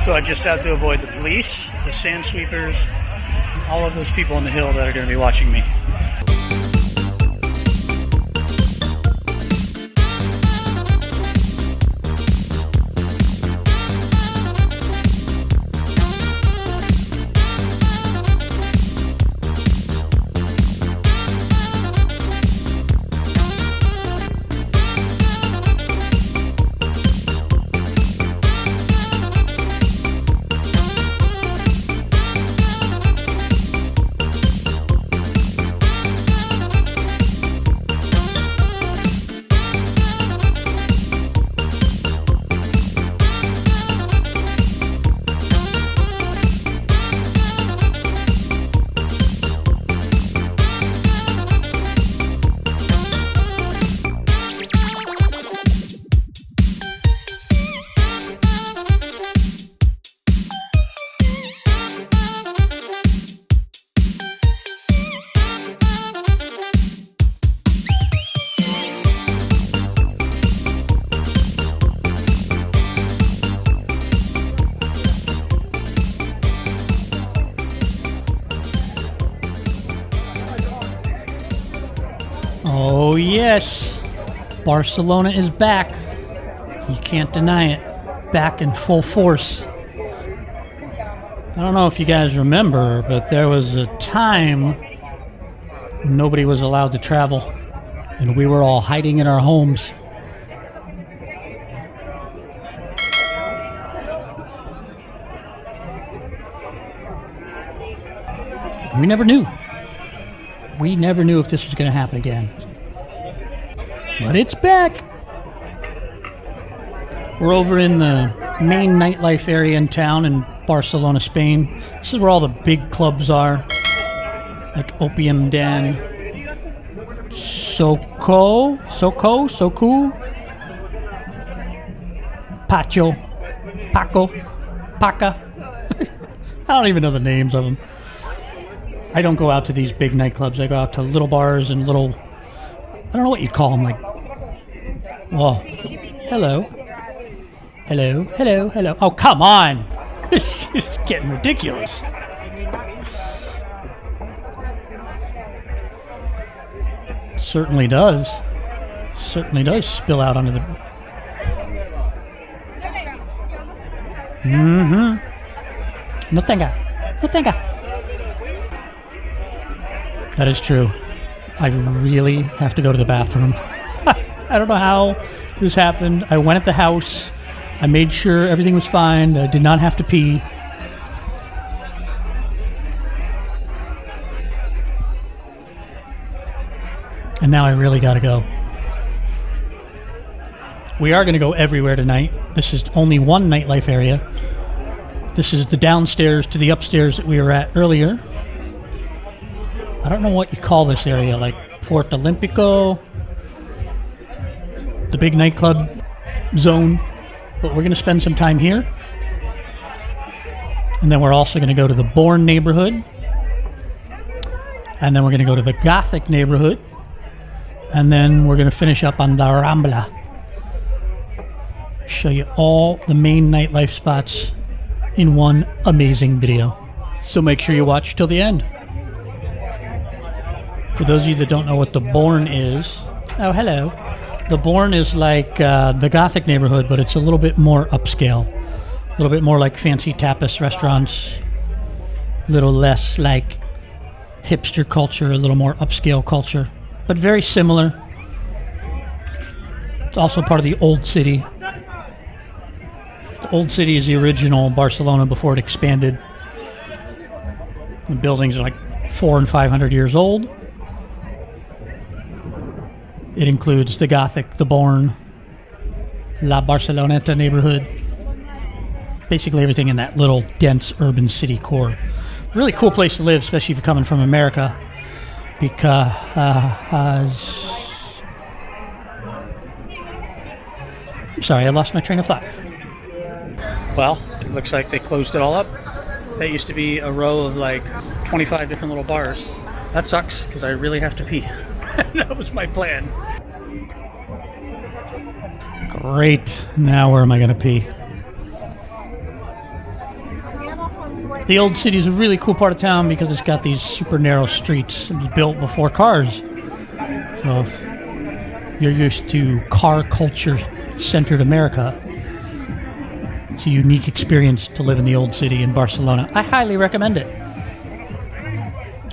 So I just have to avoid the police, the sand sweepers, all of those people on the hill that are going to be watching me. Oh yes, Barcelona is back. You can't deny it. Back in full force. I don't know if you guys remember, but there was a time nobody was allowed to travel, and we were all hiding in our homes. We never knew. We never knew if this was going to happen again. But it's back. We're over in the main nightlife area in town in Barcelona, Spain. This is where all the big clubs are. Like Opium and Shôko, Paca. I don't even know the names of them. I don't go out to these big nightclubs. I go out to little bars and little, I don't know what you'd call them, like, whoa, hello. Oh, come on. This is getting ridiculous. Certainly does spill out onto the... No tenga. That is true. I really have to go to the bathroom. I don't know how this happened. I went at the house. I made sure everything was fine. I did not have to pee. And now I really gotta go. We are gonna go everywhere tonight. This is only one nightlife area. This is the downstairs to the upstairs that we were at earlier. I don't know what you call this area, like Port Olímpic, the big nightclub zone, but we're going to spend some time here. And then we're also going to go to the Born neighborhood. And then we're going to go to the Gothic neighborhood. And then we're going to finish up on the Ramblas. Show you all the main nightlife spots in one amazing video. So make sure you watch till the end. For those of you that don't know what the Born is, oh, hello. The Born is like the Gothic neighborhood, but it's a little bit more upscale. A little bit more like fancy tapas restaurants. A little less like hipster culture, a little more upscale culture. But very similar. It's also part of the Old City. The Old City is the original Barcelona before it expanded. The buildings are like 400 and 500 years old. It includes the Gothic, the Born, La Barceloneta neighborhood. Basically everything in that little dense urban city core. Really cool place to live, especially if you're coming from America. Because... I'm sorry, I lost my train of thought. Well, it looks like they closed it all up. That used to be a row of like 25 different little bars. That sucks, because I really have to pee. That was my plan. Great. Now where am I going to pee? The old city is a really cool part of town because it's got these super narrow streets. It was built before cars. So if you're used to car culture centered America, it's a unique experience to live in the old city in Barcelona. I highly recommend it.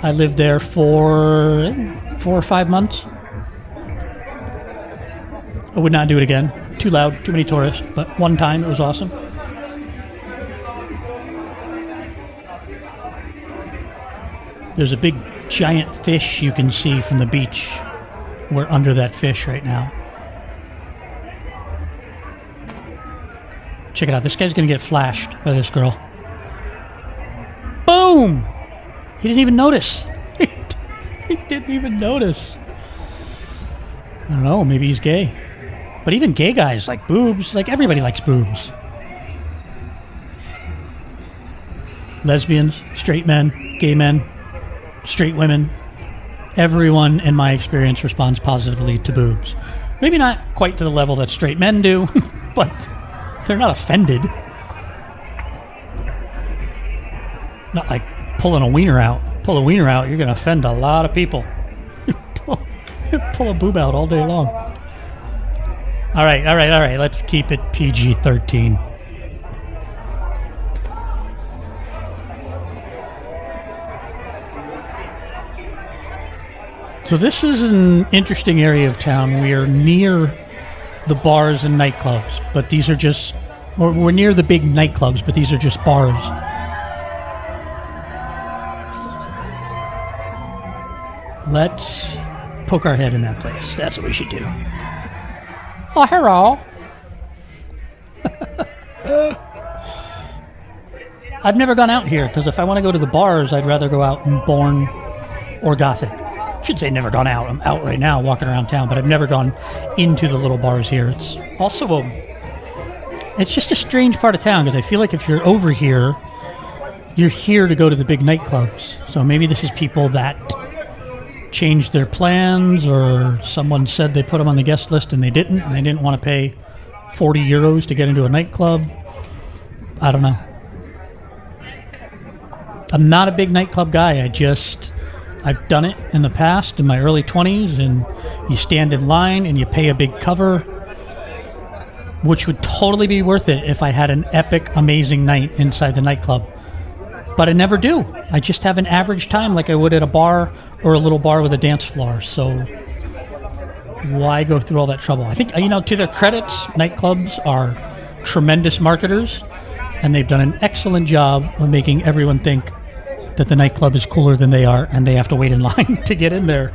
I lived there for 4 or 5 months. I would not do it again. Too loud, too many tourists. But one time, it was awesome. There's a big giant fish you can see from the beach. We're under that fish right now. Check it out. This guy's going to get flashed by this girl. Boom! He didn't even notice. He didn't even notice. I don't know. Maybe he's gay. But even gay guys like boobs. Like, everybody likes boobs. Lesbians, straight men, gay men, straight women. Everyone, in my experience, responds positively to boobs. Maybe not quite to the level that straight men do, but they're not offended. Not like pulling a wiener out. Pull a wiener out, you're going to offend a lot of people. Pull a boob out all day long. All right. Let's keep it PG-13. So this is an interesting area of town. We are near the bars and nightclubs, but these are just... Or we're near the big nightclubs, but these are just bars. Let's poke our head in that place. That's what we should do. Oh, hello. I've never gone out here, because if I want to go to the bars, I'd rather go out in Bourne or Gothic. I should say never gone out. I'm out right now walking around town, but I've never gone into the little bars here. It's also it's just a strange part of town, because I feel like if you're over here, you're here to go to the big nightclubs. So maybe this is people that changed their plans, or someone said they put them on the guest list and they didn't want to pay 40 euros to get into a nightclub. I don't know. I'm not a big nightclub guy. I've done it in the past in my early 20s, and you stand in line and you pay a big cover, which would totally be worth it if I had an epic, amazing night inside the nightclub. But I never do. I just have an average time like I would at a bar or a little bar with a dance floor. So why go through all that trouble? I think, to their credits, nightclubs are tremendous marketers, and they've done an excellent job of making everyone think that the nightclub is cooler than they are, and they have to wait in line to get in there.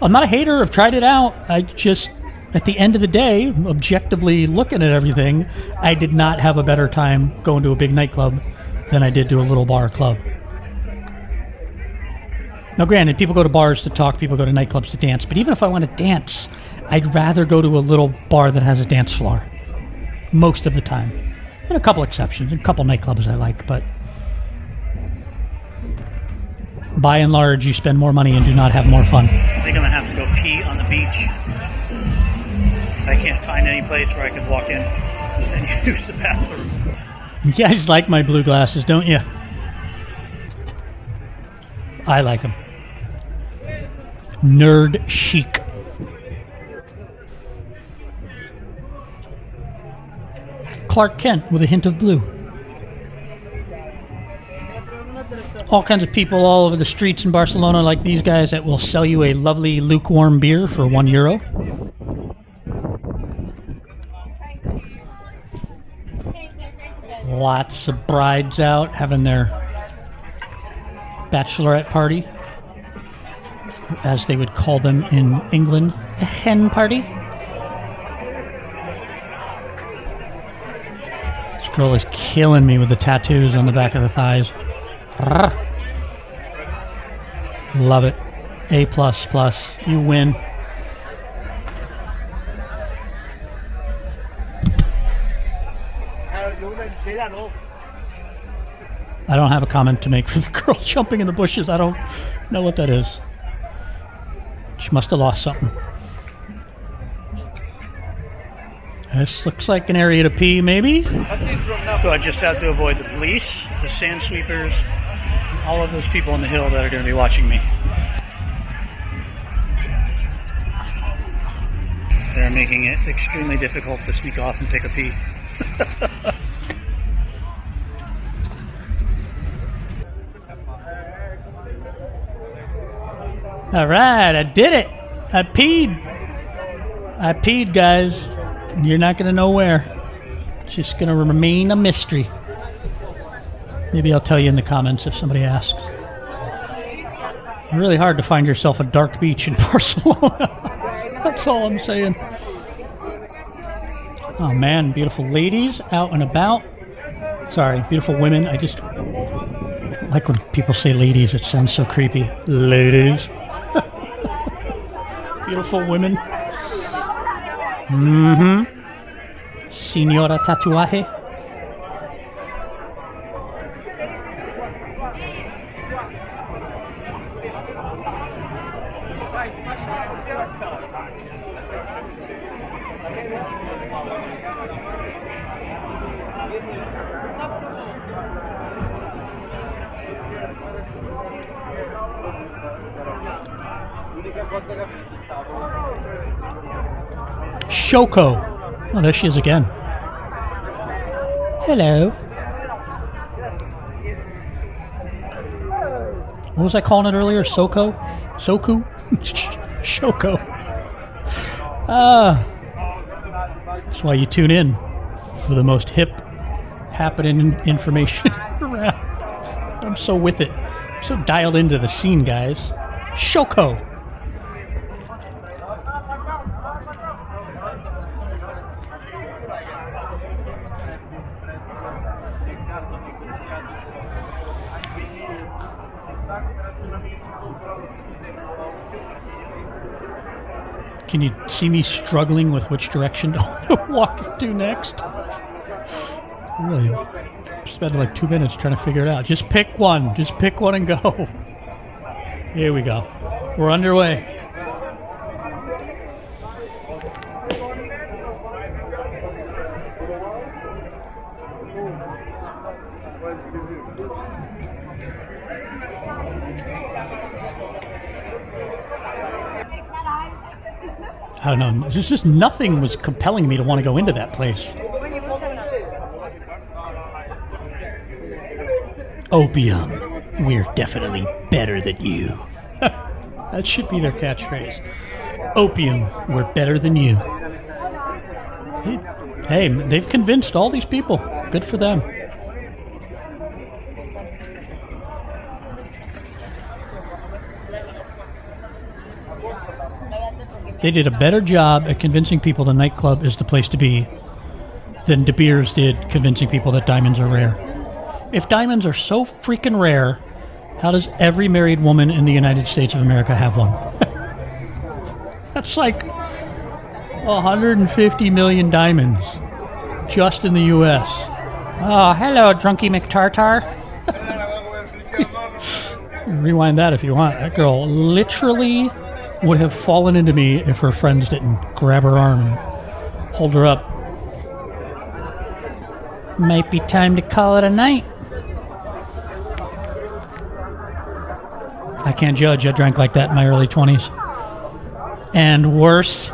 I'm not a hater. I've tried it out. At the end of the day, objectively looking at everything, I did not have a better time going to a big nightclub than I did to a little bar or club. Now, granted, people go to bars to talk, people go to nightclubs to dance, but even if I want to dance, I'd rather go to a little bar that has a dance floor. Most of the time. And a couple exceptions, a couple nightclubs I like, but by and large, you spend more money and do not have more fun. I think I'm going to have to go pee on the beach. I can't find any place where I could walk in and use the bathroom. You guys like my blue glasses, don't you? I like them. Nerd chic. Clark Kent with a hint of blue. All kinds of people all over the streets in Barcelona like these guys that will sell you a lovely lukewarm beer for €1. Lots of brides out having their bachelorette party, as they would call them in England, a hen party. This girl is killing me with the tattoos on the back of the thighs. Love it. A++. You win. I don't have a comment to make for the girl jumping in the bushes. I don't know what that is. She must have lost something. This looks like an area to pee, maybe? So I just have to avoid the police, the sand sweepers, all of those people on the hill that are going to be watching me. They're making it extremely difficult to sneak off and take a pee. All right, I did it. I peed, guys. You're not going to know where. It's just going to remain a mystery. Maybe I'll tell you in the comments if somebody asks. It's really hard to find yourself a dark beach in Barcelona. That's all I'm saying. Oh man, beautiful ladies out and about. Sorry, beautiful women. I just like when people say ladies. It sounds so creepy. Ladies. Beautiful women. Señora Tatuaje. Shôko. Oh, there she is again. Hello. What was I calling it earlier? Soko? Soku? Shôko. That's why you tune in for the most hip, happening information around. I'm so with it. I'm so dialed into the scene, guys. Shôko. Can you see me struggling with which direction to walk to next? Really spent like 2 minutes trying to figure it out. Just pick one. Just pick one and go. Here we go. We're underway. I don't know. There's just nothing was compelling me to want to go into that place. Opium. We're definitely better than you. That should be their catchphrase. Opium. We're better than you. Hey, they've convinced all these people. Good for them. They did a better job at convincing people the nightclub is the place to be than De Beers did convincing people that diamonds are rare. If diamonds are so freaking rare, how does every married woman in the United States of America have one? That's like 150 million diamonds just in the U.S. Oh, hello, drunky McTartar. Rewind that if you want. That girl literally would have fallen into me if her friends didn't grab her arm and hold her up. Might be time to call it a night. I can't judge. I drank like that in my early 20s. And worse.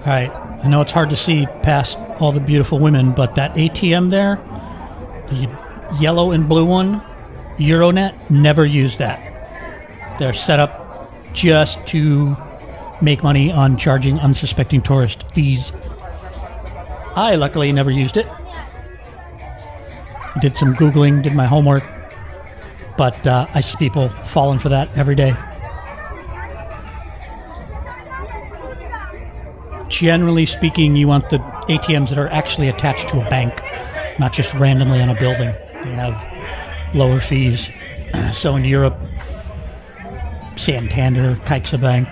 Alright, I know it's hard to see past all the beautiful women, but that ATM there, the yellow and blue one, Euronet, never use that. They're set up just to make money on charging unsuspecting tourist fees. I luckily never used it. Did some Googling, did my homework, but I see people falling for that every day. Generally speaking, you want the ATMs that are actually attached to a bank, not just randomly on a building. They have lower fees. So in Europe, Santander, CaixaBank,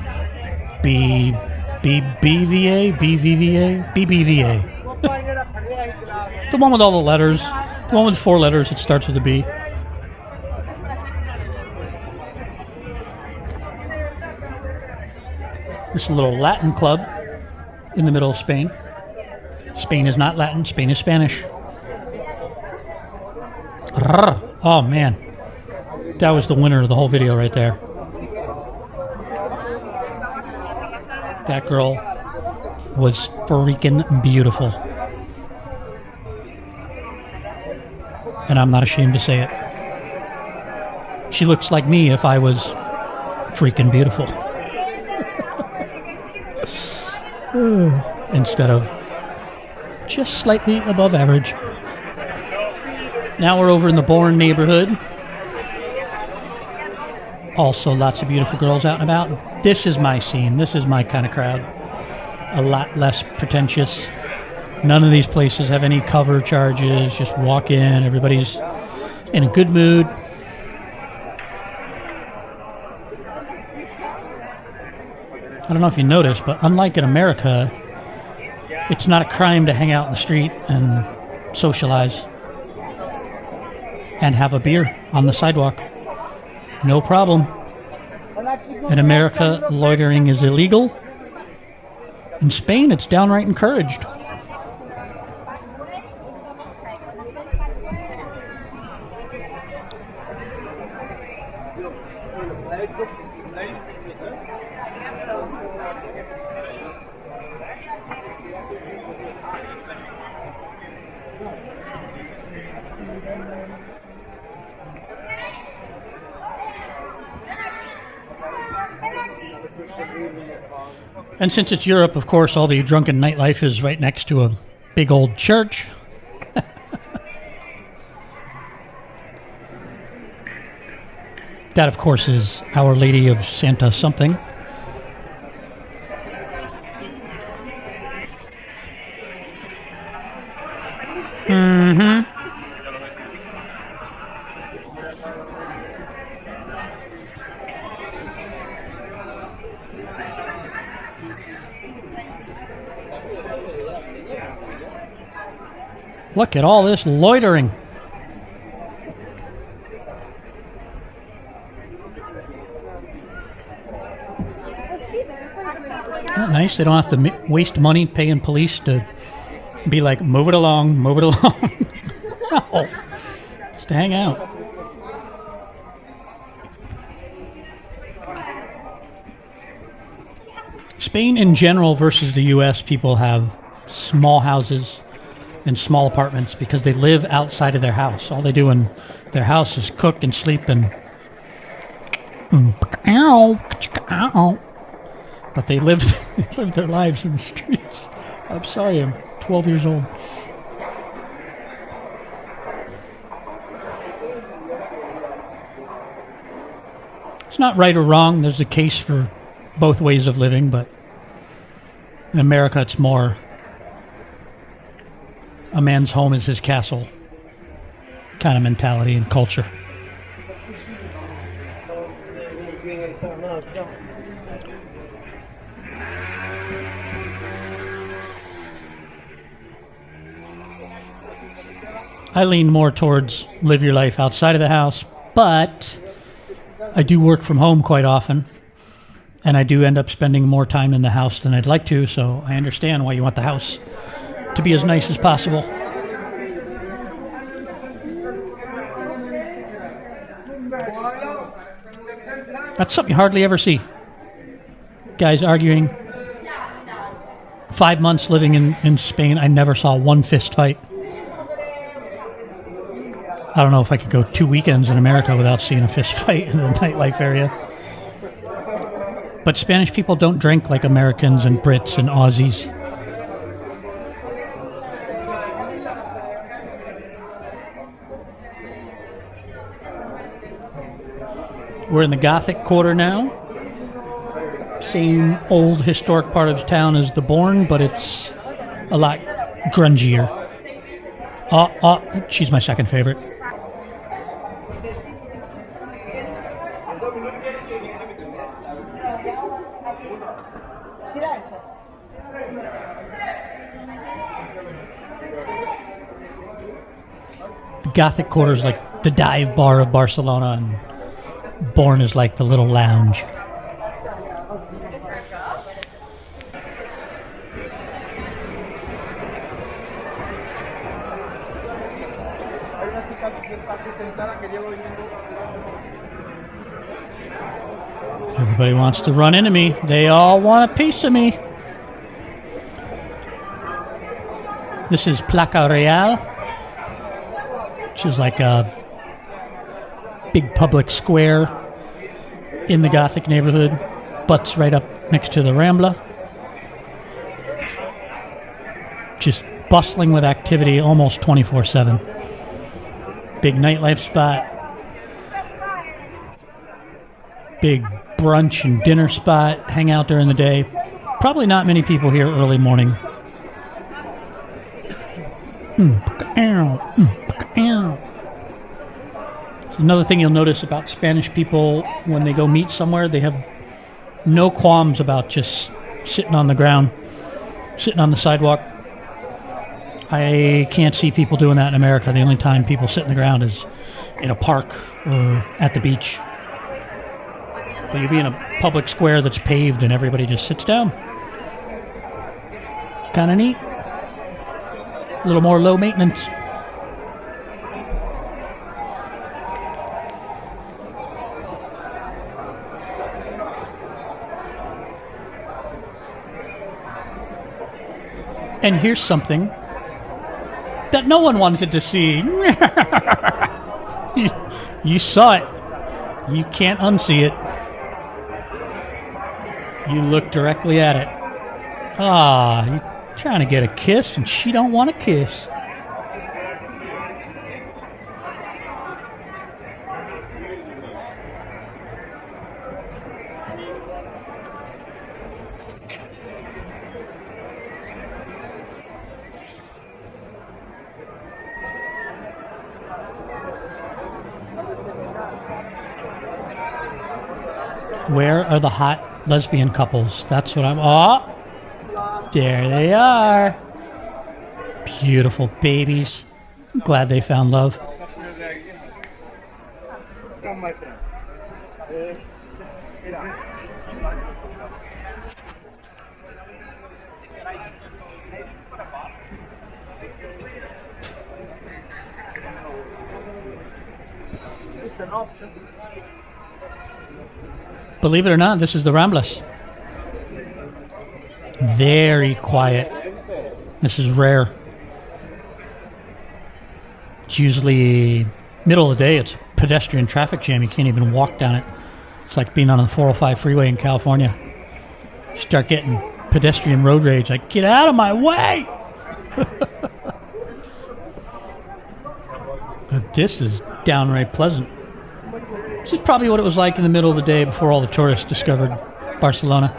BBVA. The one with all the letters. The one with 4 letters that starts with a B. This is a little Latin club in the middle of Spain. Spain is not Latin, Spain is Spanish. Oh man, that was the winner of the whole video right there. That girl was freaking beautiful. And I'm not ashamed to say it. She looks like me if I was freaking beautiful. Instead of just slightly above average. Now we're over in the Born neighborhood. Also lots of beautiful girls out and about. This is my scene. This is my kind of crowd. A lot less pretentious. None of these places have any cover charges. Just walk in. Everybody's in a good mood. I don't know if you noticed, but unlike in America, it's not a crime to hang out in the street and socialize and have a beer on the sidewalk. No problem. In America, loitering is illegal. In Spain, it's downright encouraged. And since it's Europe, of course, all the drunken nightlife is right next to a big old church. That, of course, is Our Lady of Santa something. Mm-hmm. Look at all this loitering. Isn't that nice? They don't have to waste money paying police to be like, move it along, move it along. No, just to hang out. Spain in general versus the U.S., people have small houses and small apartments because they live outside of their house. All they do in their house is cook and sleep and but they live their lives in the streets. I'm sorry, I'm 12 years old. It's not right or wrong. There's a case for both ways of living, but in America it's more a man's home is his castle kind of mentality and culture. I lean more towards live your life outside of the house, but I do work from home quite often, and I do end up spending more time in the house than I'd like to, so I understand why you want the house to be as nice as possible. That's something you hardly ever see. Guys arguing. 5 months living in Spain, I never saw one fist fight. I don't know if I could go 2 weekends in America without seeing a fist fight in the nightlife area. But Spanish people don't drink like Americans and Brits and Aussies. We're in the Gothic Quarter now. Same old historic part of town as the Born, but it's a lot grungier. She's my second favorite. The Gothic Quarter is like the dive bar of Barcelona, and Born is like the little lounge. Everybody wants to run into me. They all want a piece of me. This is Placa Real, which is like a big public square in the Gothic neighborhood. Butts right up next to the Rambla. Just bustling with activity almost 24/7. Big nightlife spot. Big brunch and dinner spot. Hang out during the day. Probably not many people here early morning. So another thing you'll notice about Spanish people when they go meet somewhere, they have no qualms about just sitting on the ground, sitting on the sidewalk. I can't see people doing that in America. The only time people sit on the ground is in a park or at the beach. But you'll be in a public square that's paved and everybody just sits down. Kind of neat. A little more low maintenance. And here's something that no one wanted to see. You saw it. You can't unsee it. You look directly at it. Ah, you're trying to get a kiss and she don't want a kiss. Where are the hot lesbian couples? That's what I'm... Oh! There they are. Beautiful babies. I'm glad they found love. It's an option. Believe it or not, this is the Ramblas. Very quiet. This is rare. It's usually middle of the day. It's a pedestrian traffic jam. You can't even walk down it. It's like being on the 405 freeway in California. You start getting pedestrian road rage. Like, get out of my way! But this is downright pleasant. This is probably what it was like in the middle of the day before all the tourists discovered Barcelona.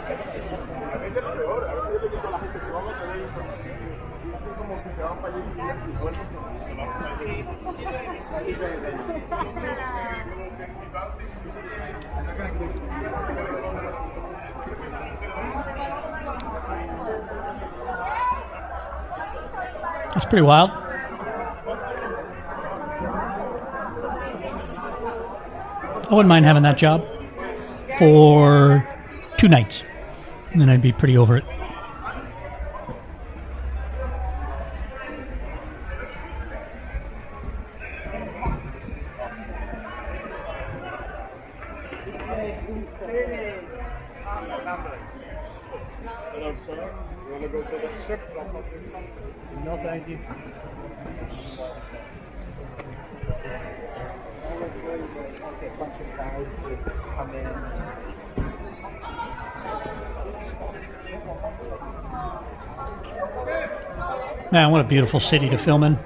It's pretty wild. I wouldn't mind having that job for 2 nights, and then I'd be pretty over it. Hello, sir. You want to go to the strip club? No, thank you. Man, what a beautiful city to film in.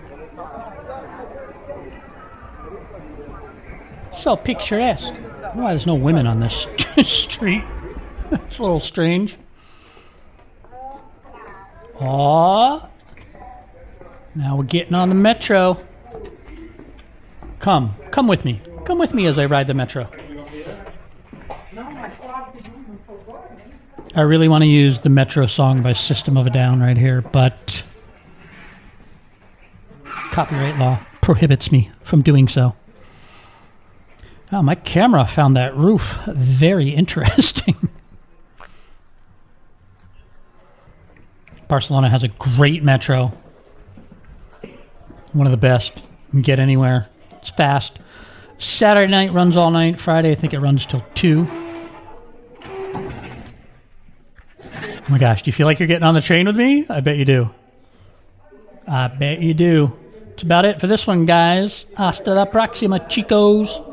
So picturesque. Why there's no women on this street? It's a little strange. Aww. Now we're getting on the metro. Come with me. Come with me as I ride the metro. I really want to use the Metro song by System of a Down right here, but copyright law prohibits me from doing so. Oh, my camera found that roof very interesting. Barcelona has a great metro. One of the best. You can get anywhere. It's fast. Saturday night runs all night. Friday, I think it runs till 2. Oh my gosh, do you feel like you're getting on the train with me? I bet you do. I bet you do. That's about it for this one, guys. Hasta la próxima, chicos.